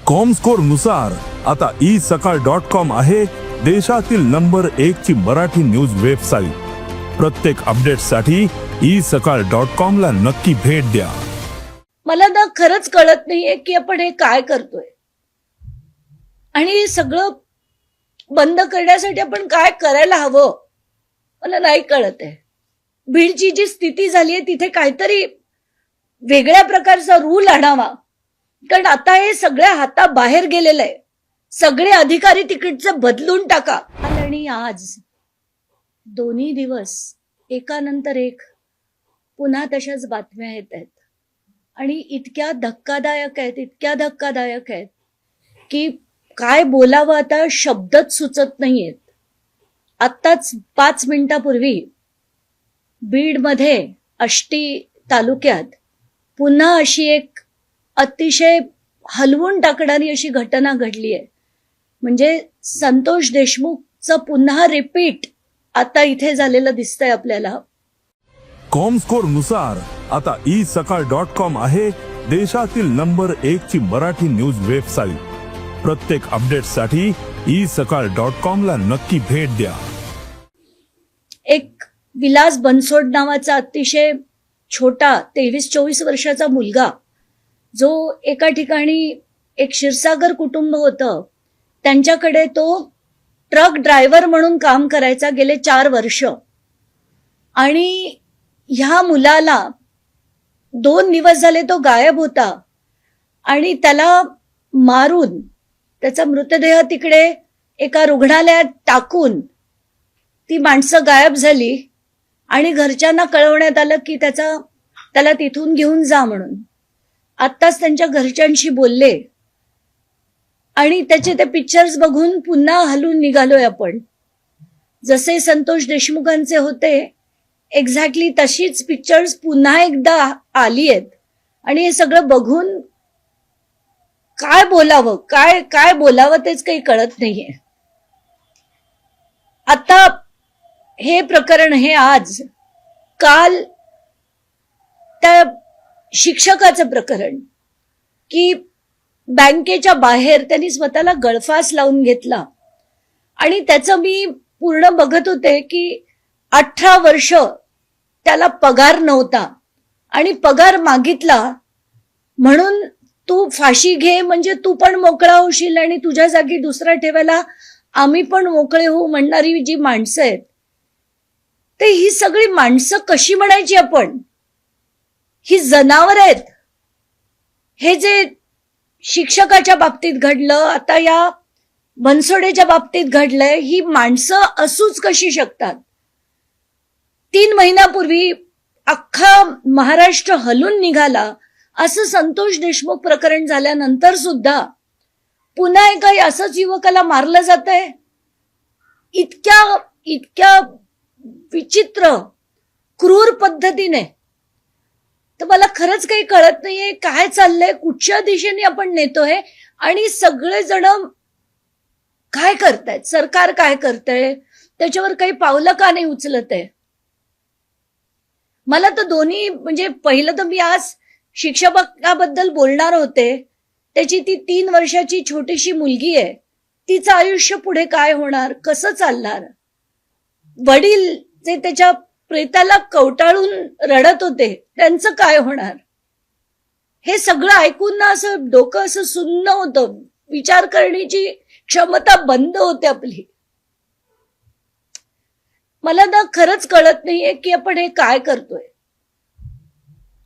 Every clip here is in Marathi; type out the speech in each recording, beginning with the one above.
कॉमस्कोर नुसार आता isakal.com आहे देशातील नंबर 1 ची मराठी न्यूज वेबसाईट। प्रत्येक अपडेटसाठी isakal.com ला नक्की भेट द्या। मला ना खरंच कळत नाहीये की आपण हे काय करतोय आणि सगळं बंद करण्यासाठी आपण काय करायला हवं मला नाही कळत आहे। बीडची जी स्थिती झालीये तिथे काहीतरी वेगळ्या प्रकारचा रूल आणावा, कारण आता हे सगळ्या हाताबाहेर गेलेलं आहे। सगळे अधिकारी तिकडचे बदलून टाका। आणि आज दोन्ही दिवस एकानंतर एक पुन्हा तशाच बातम्या येत आहेत आणि इतक्या धक्कादायक आहेत की काय बोलावं आता शब्दच सुचत नाहीयेत। आत्ताच 5 मिनिटापूर्वी बीडमध्ये आष्टी तालुक्यात पुन्हा अशी एक अतिशय हलवून टाकणारी अशी घटना घडली आहे। म्हणजे संतोष देशमुखचं पुन्हा रिपीट आता इथे झालेलं दिसतंय आपल्याला। कॉमस्कोर नुसार आता isakal.com आहे देशातील नंबर 1 ची मराठी न्यूज वेबसाईट। प्रत्येक अपडेटसाठी isakal.com ला नक्की भेट द्या। एक विलास बनसोड नावाचा अतिशय छोटा 23-24 वर्षाचा मुलगा जो एका ठिकाणी एक क्षीरसागर कुटुंब होतं, त्यांच्याकडे तो ट्रक ड्रायव्हर म्हणून काम करायचा गेले 4 वर्ष। आणि ह्या मुलाला 2 दिवस झाले तो गायब होता आणि त्याला मारून त्याचा मृतदेह तिकडे एका रुग्णालयात टाकून ती माणसं गायब झाली आणि घरच्यांना कळवण्यात आलं की त्याला तिथून घेऊन जा म्हणून। आत्ताच त्यांच्या घरच्यांशी बोलले आणि त्याचे ते पिक्चर्स बघून पुन्हा हलून निघालोय आपण। जसे संतोष देशमुखांचे होते एक्झॅक्टली तशीच पिक्चर्स पुन्हा एकदा आली आहेत आणि हे सगळं बघून काय बोलावं तेच काही कळत नाहीये। आता हे प्रकरण हे आज काल त्या शिक्षकाचं प्रकरण की बँकेच्या बाहेर त्यांनी स्वतःला गळफास लावून घेतला आणि त्याचं मी पूर्ण बघत होते की 18 वर्ष त्याला पगार नव्हता आणि पगार मागितला म्हणून तू फाशी घे म्हणजे तू पण मोकळा होशील आणि तुझ्या जागी दुसरा ठेवायला आम्ही पण मोकळे होऊ म्हणणारी जी माणसं आहेत, ते ही सगळी माणसं कशी म्हणायची आपण? ही जनावर आहेत। हे जे शिक्षकाच्या बाबतीत घडलं, आता या बनसोडेच्या बाबतीत घडलंय, ही माणसं असूच कशी शकतात? 3 महिन्यापूर्वी अख्खा महाराष्ट्र हलून निघाला असं संतोष देशमुख प्रकरण झाल्यानंतर सुद्धा पुन्हा एका असंच युवकाला मारलं जातंय इतक्या विचित्र क्रूर पद्धतीने। तर मला खरंच काही कळत नाहीये काय चाललंय, कुठच्या दिशेने आपण नेतोय आणि सगळेजण काय करतायत, सरकार काय करतंय, त्याच्यावर काही पावलं का नाही उचलत आहे? मला तर दोन्ही म्हणजे पहिलं तर मी आज शिक्षकाबद्दल बोलणार होते। त्याची ती 3 वर्षाची छोटीशी मुलगी आहे, तिचं आयुष्य पुढे काय होणार, कसं चालणार? वडील जे त्याच्या प्रेताला कवटाळून रडत होते त्यांचं काय होणार? हे सगळं ऐकून ना असं डोकं असं सुन्न होतं, विचार करण्याची क्षमता बंद होते आपली। मला ना खरंच कळत नाहीये की आपण हे काय करतोय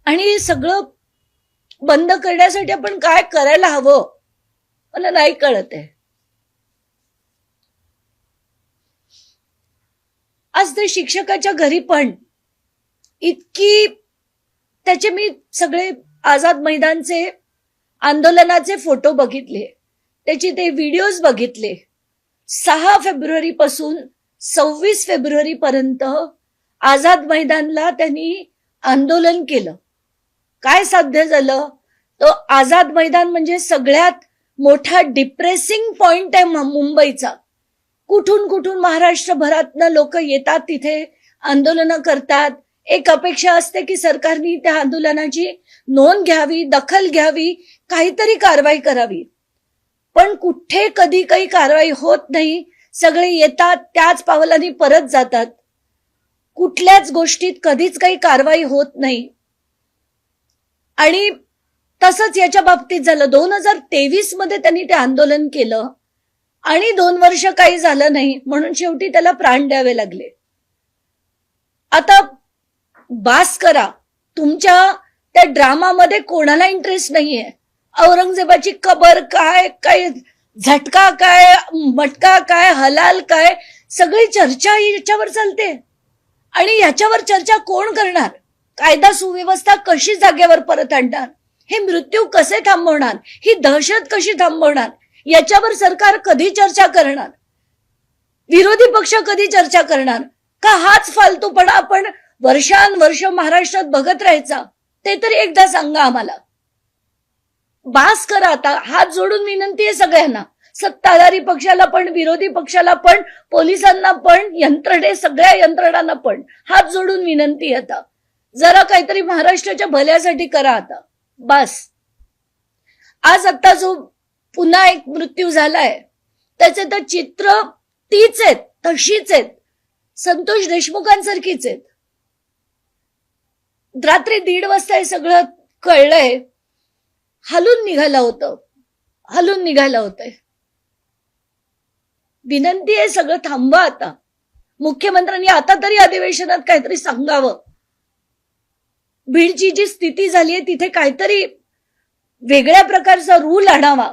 आणि सगळं बंद करण्यासाठी आपण काय करायला हवं मला नाही कळत आहे। आज ते शिक्षकाच्या घरी पण इतकी त्याचे मी सगळे आझाद मैदानचे आंदोलनाचे फोटो बघितले, त्याची ते व्हिडिओज बघितले। 6 फेब्रुवारी पासून 26 फेब्रुवारी पर्यंत आझाद मैदानला त्यांनी आंदोलन केलं। काय साध्य झालं? तो आझाद मैदान म्हणजे सगळ्यात मोठा डिप्रेसिंग पॉइंट आहे मुंबईचा। कुठून महाराष्ट्रभरातनं लोक येतात, तिथे आंदोलनं करतात। एक अपेक्षा असते की सरकारने त्या आंदोलनाची नोंद घ्यावी, दखल घ्यावी, काहीतरी कारवाई करावी। पण कुठे कधी काही कारवाई होत नाही. सगळे येतात त्याच पावलांनी परत जातात. कुठल्याच गोष्टीत कधीच काही कारवाई होत नाही. आणि तसंच याच्या बाबतीत झालं. 2023 मध्ये त्यांनी ते आंदोलन केलं आणि 2 वर्ष काही झालं नाही म्हणून शेवटी त्याला प्राण द्यावे लागले. आता बास करा. तुमच्या त्या ड्रामामध्ये कोणाला इंटरेस्ट नाहीये. औरंगजेबाची कबर काय, काय झटका काय, मटका काय, हलाल काय, सगळी चर्चा ही याच्यावर चालते. आणि याच्यावर चर्चा कोण करणार? कायदा सुव्यवस्था कशी जागेवर परत आणणार? हे मृत्यू कसे थांबवणार? ही दहशत कशी थांबवणार? याच्यावर सरकार कधी चर्चा करणार? विरोधी पक्ष कधी चर्चा करणार? का हाच फालतूपणा आपण वर्षानुवर्ष महाराष्ट्रात बघत राहायचा? ते तरी एकदा सांगा आम्हाला. बास करा आता. हात जोडून विनंती आहे सगळ्यांना, सत्ताधारी पक्षाला पण, विरोधी पक्षाला पण, पोलिसांना पण, सगळ्या यंत्रणांना पण हात जोडून विनंती आहे आता. जरा काहीतरी महाराष्ट्राच्या भल्यासाठी करा आता. बास. आज आता जो पुन्हा एक मृत्यू झालाय त्याचे तर चित्र तीच आहेत, तशीच आहेत, संतोष देशमुखांसारखीच आहेत. रात्री 1:30 वाजता हे सगळं कळलंय. हलून निघालं होतंय. विनंती आहे सगळं थांबवा आता. मुख्यमंत्र्यांनी आता तरी अधिवेशनात काहीतरी सांगावं. बीडची जी स्थिती झाली आहे तिथे काहीतरी वेगळ्या प्रकारचा रूल आणावा.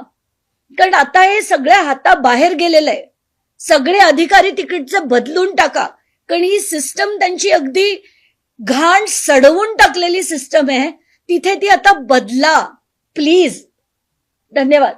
कारण आता हे सगळ्या हाताबाहेर गेलेलं आहे. सगळे अधिकारी तिकडचे बदलून टाका. कारण ही सिस्टम त्यांची अगदी घाण सडवून टाकलेली सिस्टम आहे. तिथे ती आता बदला प्लीज. धन्यवाद.